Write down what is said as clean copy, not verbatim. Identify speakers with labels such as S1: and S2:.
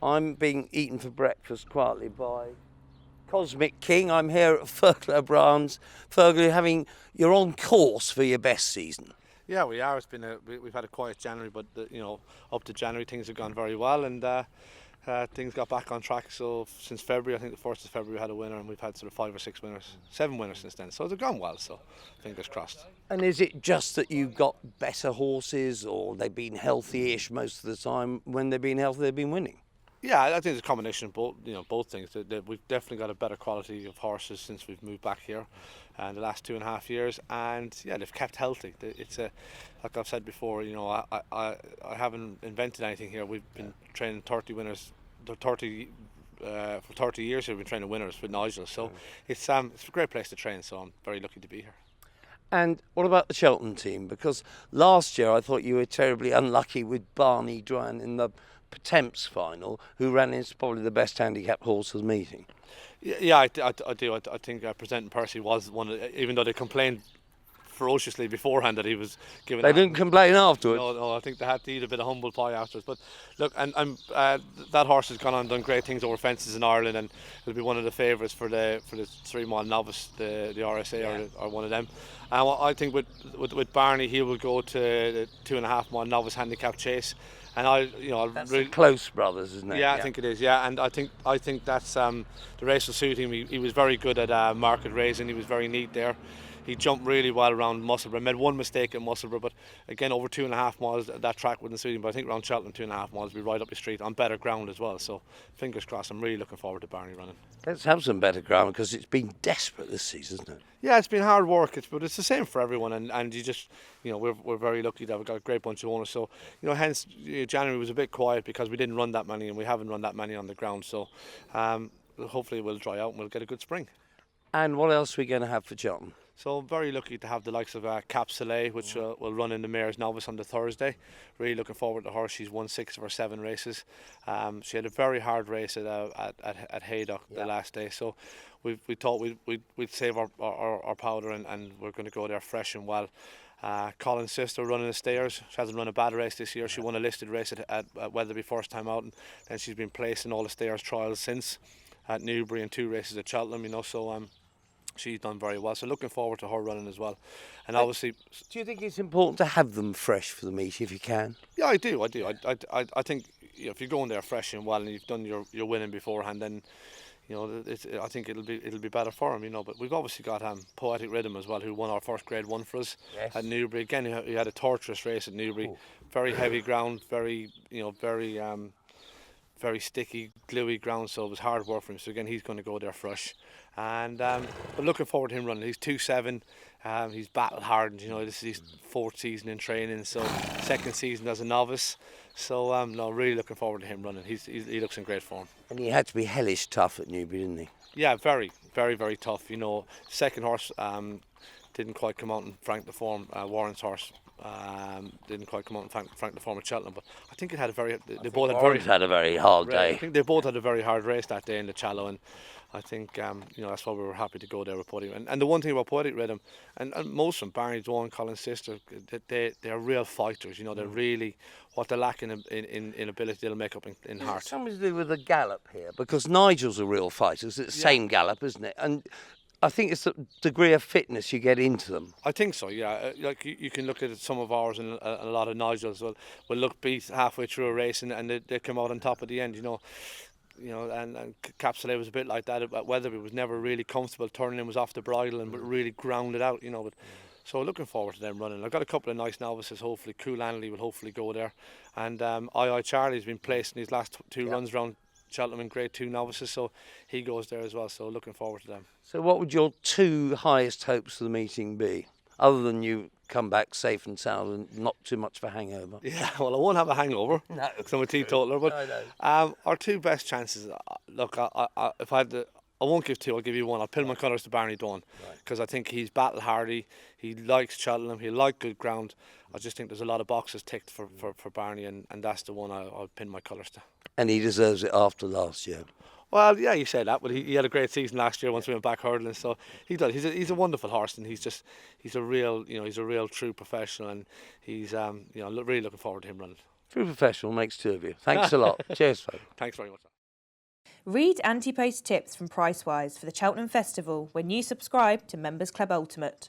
S1: I'm being eaten for breakfast quietly by Cosmic King. I'm here at Fergal O'Brien's. Fergal, you're on course for your best season.
S2: Yeah, we are. We've had a quiet January, but up to January things have gone very well, and things got back on track. So since February, I think the 1st of February, we had a winner, and we've had sort of 5 or 6 winners, 7 winners since then. So it's gone well. So fingers crossed.
S1: And is it just that you've got better horses, or they've been healthy-ish most of the time? When they've been healthy, they've been winning.
S2: Yeah, I think it's a combination of both. Both things. We've definitely got a better quality of horses since we've moved back here, in the last 2.5 years, and yeah, they've kept healthy. It's like I've said before. I haven't invented anything here. We've been training 30 winners, for 30 years. We've been training winners with Nigel, so it's a great place to train. So I'm very lucky to be here.
S1: And what about the Cheltenham team? Because last year I thought you were terribly unlucky with Barney, Dwan in the Potemps final, who ran into probably the best handicapped horse of the meeting.
S2: Yeah, I do. I think Presenting Percy was one of, even though they complained ferociously beforehand that he was given.
S1: They didn't complain afterwards.
S2: No, I think they had to eat a bit of humble pie afterwards. But look, and that horse has gone on and done great things over fences in Ireland, and will be one of the favourites for the 3-mile novice, the RSA or one of them. And I think with Barney, he will go to the 2.5-mile novice handicap chase. And
S1: that's really close, brothers, isn't it?
S2: Yeah, I think it is. Yeah, and I think that's the race will suit him. He was very good at market raising. He was very neat there. He jumped really well around Musselburgh. Made one mistake at Musselburgh, but again, over 2.5 miles, that track wouldn't suit him. But I think around Cheltenham, 2.5 miles, will be right up the street on better ground as well. So fingers crossed. I'm really looking forward to Barney running.
S1: Let's have some better ground, because it's been desperate this season, isn't it?
S2: Yeah, it's been hard work, but it's the same for everyone, and you just, we're very lucky that we've got a great bunch of owners. So, hence January was a bit quiet because we didn't run that many, and we haven't run that many on the ground. So, hopefully we'll dry out and we'll get a good spring.
S1: And what else are we going to have for Cheltenham?
S2: So I'm very lucky to have the likes of Soleil, which will run in the Mayor's Novice on the Thursday. Really looking forward to her. She's won 6 of her 7 races. She had a very hard race at Haydock the last day. So we thought we'd save our powder and we're going to go there fresh and well. Colin's sister running the stairs. She hasn't run a bad race this year. She won a listed race at Weatherby first time out, and then she's been placed in all the stairs trials since at Newbury and 2 races at Cheltenham. So she's done very well. So looking forward to her running as well. And obviously,
S1: do you think it's important to have them fresh for the meet if you can?
S2: Yeah, I do. I think if you're going there fresh and well, and you've done your winning beforehand, then I think it'll be better for him. But we've obviously got Poetic Rhythm as well, who won our first Grade 1 for us at Newbury. Again, he had a torturous race at Newbury. Very heavy ground, very very sticky, gluey ground, so it was hard work for him. So again, he's going to go there fresh, and but looking forward to him running. He's 2.7. He's battle hardened. This is his 4th season in training, so 2nd season as a novice. So really looking forward to him running. He looks in great form.
S1: And he had to be hellish tough at Newbury, didn't he?
S2: Yeah, very, very, very tough. Second horse didn't quite come out and frank the form. Warren's horse. Didn't quite come out and frank the form at Cheltenham, but I think it had a very. They both
S1: had a very hard day.
S2: I think they both had a very hard race that day in the Challow, and I think that's why we were happy to go there with Poetic. And the one thing about Poetic Rhythm, and most of them, Barney, Dwan, Colin's sister, they're real fighters. They're really what they're lacking in ability, they'll make up in heart.
S1: Something to do with the gallop here, because Nigel's a real fighter. It's the same gallop, isn't it? And I think it's the degree of fitness you get into them.
S2: I think so, yeah. Like you can look at some of ours, and a lot of Nigel's will look beat halfway through a race, and they come out on top at the end. And Soleil was a bit like that at Weatherby. Was never really comfortable. Turning in was off the bridle and but really grounded out. But so looking forward to them running. I've got a couple of nice novices. Hopefully, Cool Anley will hopefully go there, and Charlie's been placed in his last 2 runs round Cheltenham in Grade 2 novices, so he goes there as well. So looking forward to them.
S1: So what would your 2 highest hopes for the meeting be, other than you come back safe and sound and not too much of a hangover?
S2: Yeah, well, I won't have a hangover.
S1: No,
S2: because I'm a teetotaler. But our 2 best chances. Look, if I had the, I won't give 2. I'll give you 1. I'll pin my colours to Barney Dwan, because I think he's battle hardy. He likes Cheltenham. He likes good ground. I just think there's a lot of boxes ticked for Barney, and that's the one I'll pin my colours to.
S1: And he deserves it after last year.
S2: Well, yeah, you say that, but he had a great season last year once we went back hurdling. So he does. He's a wonderful horse, and he's a real true professional, and he's really looking forward to him running.
S1: True professional makes two of you. Thanks a lot. Cheers, Fergal.
S2: Thanks very much.
S3: Read anti-post tips from Pricewise for the Cheltenham Festival when you subscribe to Members Club Ultimate.